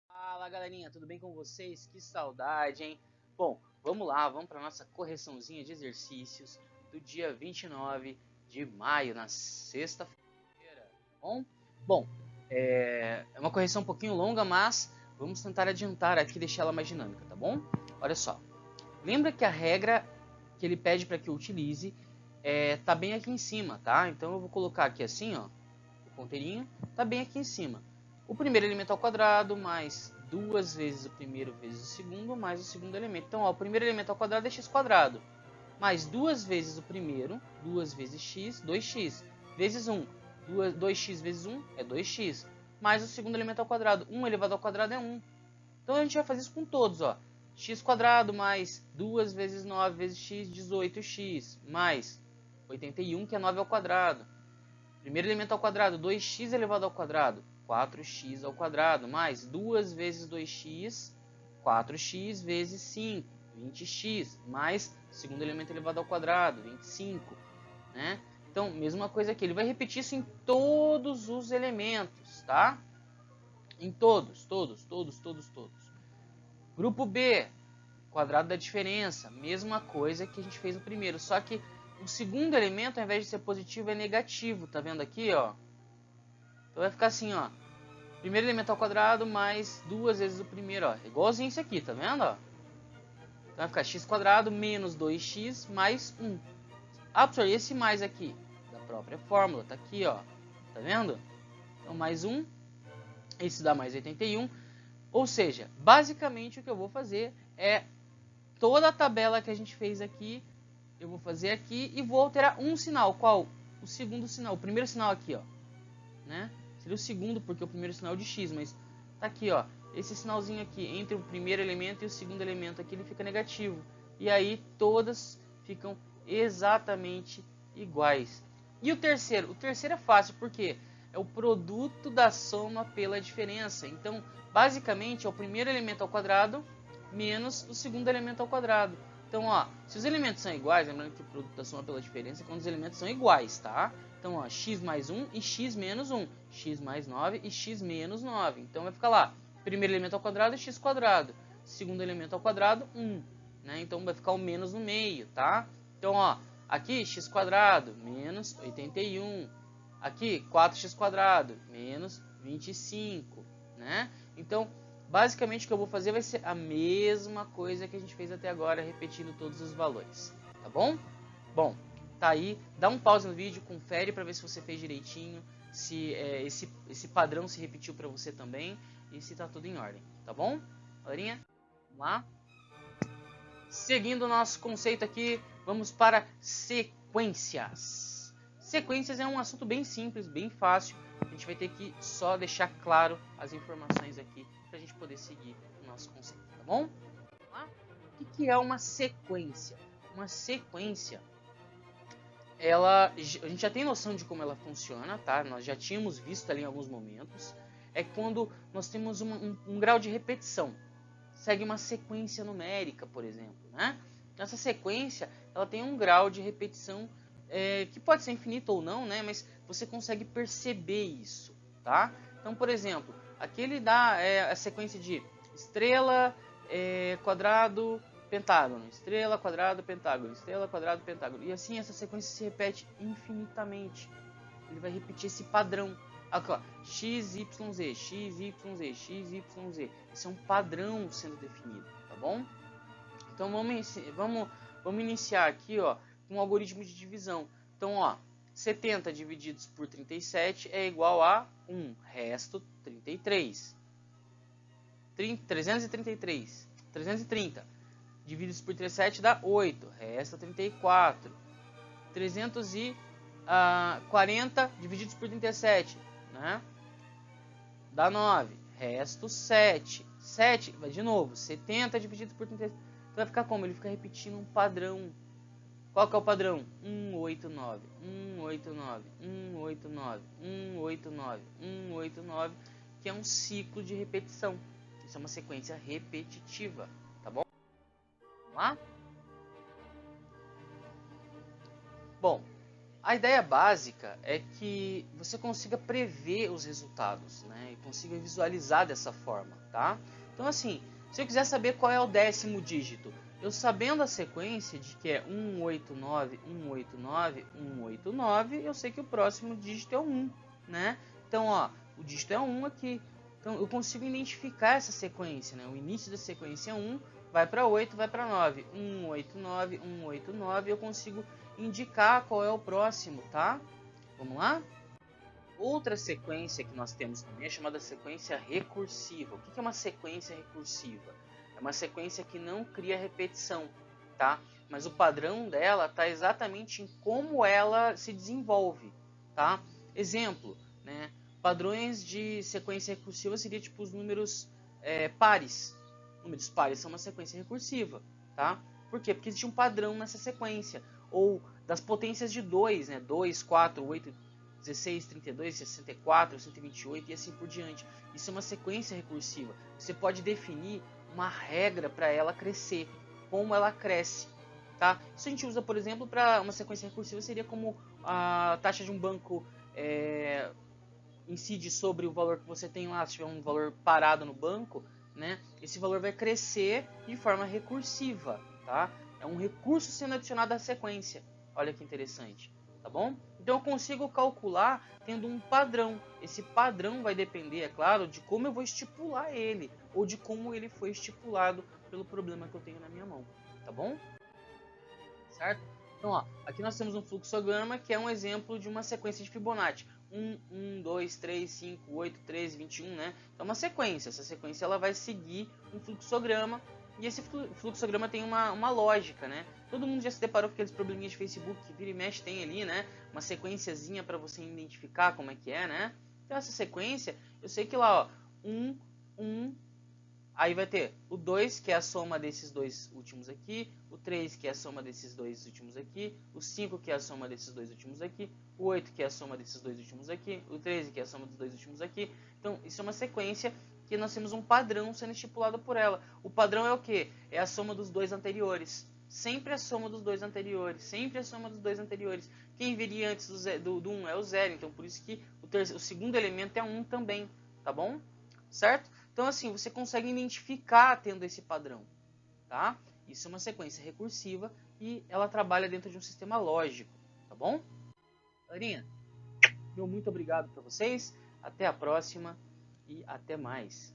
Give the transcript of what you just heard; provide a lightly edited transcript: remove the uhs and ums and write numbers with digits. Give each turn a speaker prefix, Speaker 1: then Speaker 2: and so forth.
Speaker 1: Fala galerinha, tudo bem com vocês? Que saudade, hein? Bom, vamos lá, vamos para nossa correçãozinha de exercícios do dia 29 de maio, na sexta-feira, tá bom? Bom, é uma correção um pouquinho longa, mas vamos tentar adiantar aqui, deixar ela mais dinâmica, tá bom? Olha só, lembra que a regra que ele pede para que eu utilize tá bem aqui em cima, tá? Então eu vou colocar aqui assim, ó, o ponteirinho tá bem aqui em cima. O primeiro elemento ao quadrado mais 2 vezes o primeiro vezes o segundo mais o segundo elemento. Então, ó, o primeiro elemento ao quadrado é x quadrado, mais 2 vezes o primeiro, 2 vezes x, 2x, vezes 1. 2x vezes 1 é 2x, mais o segundo elemento ao quadrado, 1 elevado ao quadrado é 1. Então, a gente vai fazer isso com todos, ó. X quadrado mais 2 vezes 9 vezes x, 18x, mais 81, que é 9 ao quadrado. Primeiro elemento ao quadrado, 2x elevado ao quadrado, 4x ao quadrado, mais 2 vezes 2x, 4x vezes 5, 20x, mais segundo elemento elevado ao quadrado, 25, né? Então, mesma coisa aqui, ele vai repetir isso em todos os elementos, tá? Em todos. Grupo B, quadrado da diferença, mesma coisa que a gente fez no primeiro, só que o segundo elemento, ao invés de ser positivo, é negativo, tá vendo aqui, ó? Então vai ficar assim, ó. Primeiro elemento ao quadrado mais 2 vezes o primeiro, ó. Igualzinho isso aqui, tá vendo, ó? Então vai ficar x quadrado menos 2x mais 1. Ah, professor, e esse mais aqui? Da própria fórmula, tá aqui, ó. Tá vendo? Então mais 1, esse dá mais 81. Ou seja, basicamente o que eu vou fazer é toda a tabela que a gente fez aqui, eu vou fazer aqui e vou alterar um sinal. Qual? O segundo sinal, o primeiro sinal aqui, ó. Né? Seria o segundo, porque o primeiro sinal é de x, mas tá aqui, ó. Esse sinalzinho aqui, entre o primeiro elemento e o segundo elemento aqui, ele fica negativo. E aí, todas ficam exatamente iguais. E o terceiro? O terceiro é fácil, porque é o produto da soma pela diferença. Então, basicamente, é o primeiro elemento ao quadrado menos o segundo elemento ao quadrado. Então, ó, se os elementos são iguais, lembrando que o produto da soma pela diferença é quando os elementos são iguais, tá? Então, ó, x mais 1 e x menos 1, x mais 9 e x menos 9. Então, vai ficar lá, primeiro elemento ao quadrado é x quadrado, segundo elemento ao quadrado, 1. Né? Então, vai ficar o menos no meio, tá? Então, ó, aqui x quadrado menos 81. Aqui, 4x quadrado menos 25. Né? Então, basicamente, o que eu vou fazer vai ser a mesma coisa que a gente fez até agora, repetindo todos os valores. Tá bom? Bom, tá aí, dá um pause no vídeo, confere para ver se você fez direitinho, se esse padrão se repetiu para você também e se tá tudo em ordem, tá bom? Galerinha, vamos lá? Seguindo o nosso conceito aqui, vamos para sequências. Sequências é um assunto bem simples, bem fácil, a gente vai ter que só deixar claro as informações aqui para a gente poder seguir o nosso conceito, tá bom? Vamos lá? O que é uma sequência? Uma sequência, a gente já tem noção de como ela funciona, tá? Nós já tínhamos visto ali em alguns momentos. É quando nós temos um grau de repetição. Segue uma sequência numérica, por exemplo, né? Essa sequência, ela tem um grau de repetição que pode ser infinito ou não, né? Mas você consegue perceber isso, tá? Então, por exemplo, aqui ele dá a sequência de estrela, quadrado, pentágono, estrela, quadrado, pentágono, estrela, quadrado, pentágono. E assim essa sequência se repete infinitamente. Ele vai repetir esse padrão. Aqui, ó, x, y, z, x, y, z, x, y, z. Esse é um padrão sendo definido, tá bom? Então vamos iniciar aqui, ó, com um algoritmo de divisão. Então, ó, 70 divididos por 37 é igual a 1, resto 33. 330 divididos por 37 dá 8, resta 34. 340 divididos por 37, né? Dá 9, resto 7. 7, vai de novo, 70 dividido por 37. Então vai ficar como? Ele fica repetindo um padrão. Qual que é o padrão? 189, 189, 189, 189, 189, que é um ciclo de repetição. Isso é uma sequência repetitiva, tá bom? Vamos lá? Bom, A ideia básica é que você consiga prever os resultados, né? E consiga visualizar dessa forma, tá? Então assim, se eu quiser saber qual é o 10º dígito, eu sabendo a sequência de que é 189, 189, 189, eu sei que o próximo dígito é o 1, né? Então, ó, o dígito é 1 aqui. Então, eu consigo identificar essa sequência, né? O início da sequência é 1, vai para 8, vai para 9. 189, 189, eu consigo indicar qual é o próximo, tá? Vamos lá? Outra sequência que nós temos também é chamada sequência recursiva. O que é uma sequência recursiva? É uma sequência que não cria repetição, tá? Mas o padrão dela está exatamente em como ela se desenvolve, tá? Exemplo, né? Padrões de sequência recursiva seria tipo os números pares. Números pares são uma sequência recursiva, tá? Por quê? Porque existe um padrão nessa sequência. Ou das potências de 2, né? 2, 4, 8, 16, 32, 64, 128 e assim por diante. Isso é uma sequência recursiva. Você pode definir uma regra para ela crescer, como ela cresce, tá? Isso a gente usa, por exemplo, para uma sequência recursiva seria como a taxa de um banco incide sobre o valor que você tem lá. Se tiver um valor parado no banco, né? Esse valor vai crescer de forma recursiva, tá? É um recurso sendo adicionado à sequência. Olha que interessante, tá bom? Então eu consigo calcular tendo um padrão. Esse padrão vai depender, é claro, de como eu vou estipular ele, ou de como ele foi estipulado pelo problema que eu tenho na minha mão, tá bom? Certo? Então, ó, aqui nós temos um fluxograma que é um exemplo de uma sequência de Fibonacci. 1, 2, 3, 5, 8, 13, 21, né? Então, é uma sequência. Essa sequência ela vai seguir um fluxograma. E esse fluxograma tem uma lógica, né? Todo mundo já se deparou com aqueles probleminhas de Facebook que vira e mexe tem ali, né? Uma sequenciazinha para você identificar como é que é, né? Então, essa sequência, eu sei que lá, ó, 1, 1, aí vai ter o 2, que é a soma desses dois últimos aqui, o 3, que é a soma desses dois últimos aqui, o 5, que é a soma desses dois últimos aqui, o 8, que é a soma desses dois últimos aqui, o 13, que é a soma dos dois últimos aqui. Então, isso é uma sequência que nós temos um padrão sendo estipulado por ela. O padrão é o quê? É a soma dos dois anteriores. Sempre a soma dos dois anteriores. Sempre a soma dos dois anteriores. Quem viria antes do 1 é o 0. Então, por isso que o segundo elemento é 1 também. Tá bom? Certo? Então, assim, você consegue identificar tendo esse padrão, tá? Isso é uma sequência recursiva e ela trabalha dentro de um sistema lógico, tá bom? Galerinha, meu muito obrigado para vocês, até a próxima e até mais.